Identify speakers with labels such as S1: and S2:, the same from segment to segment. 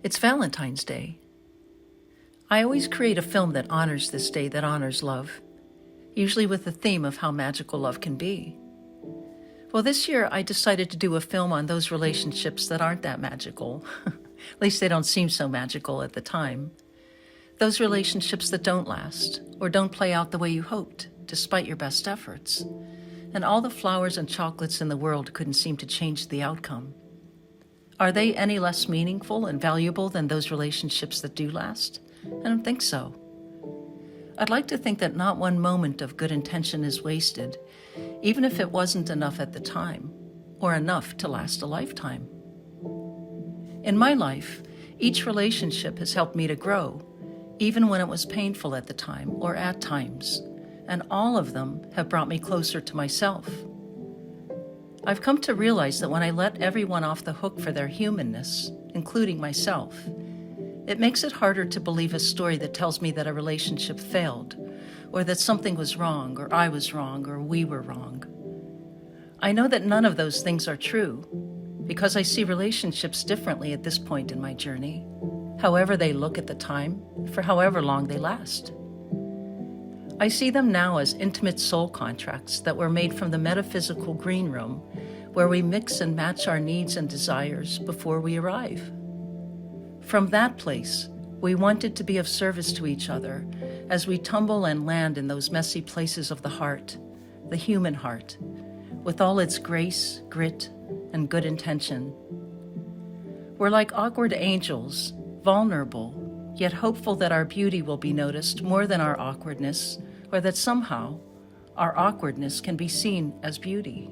S1: It's Valentine's Day. I always create a film that honors this day, that honors love, usually with the theme of how magical love can be. Well, this year I decided to do a film on those relationships that aren't that magical. At least they don't seem so magical at the time. Those relationships that don't last or don't play out the way you hoped, despite your best efforts. And all the flowers and chocolates in the world couldn't seem to change the outcome. Are they any less meaningful and valuable than those relationships that do last? I don't think so. I'd like to think that not one moment of good intention is wasted, even if it wasn't enough at the time, or enough to last a lifetime. In my life, each relationship has helped me to grow, even when it was painful at the time or at times, and all of them have brought me closer to myself. I've come to realize that when I let everyone off the hook for their humanness, including myself, it makes it harder to believe a story that tells me that a relationship failed, or that something was wrong, or I was wrong, or we were wrong. I know that none of those things are true, because I see relationships differently at this point in my journey, however they look at the time, for however long they last. I see them now as intimate soul contracts that were made from the metaphysical green room, where we mix and match our needs and desires before we arrive. From that place, we wanted to be of service to each other as we tumble and land in those messy places of the heart, the human heart, with all its grace, grit, and good intention. We're like awkward angels, vulnerable, yet hopeful that our beauty will be noticed more than our awkwardness, or that somehow our awkwardness can be seen as beauty.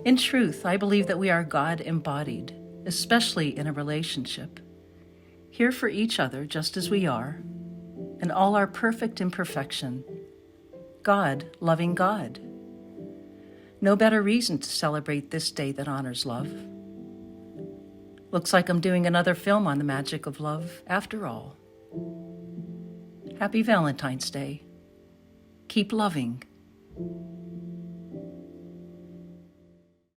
S1: In truth, I believe that we are God embodied, especially in a relationship, here for each other just as we are, and all our perfect imperfection. God loving God. No better reason to celebrate this day that honors love. Looks like I'm doing another film on the magic of love after all. Happy Valentine's Day. Keep loving.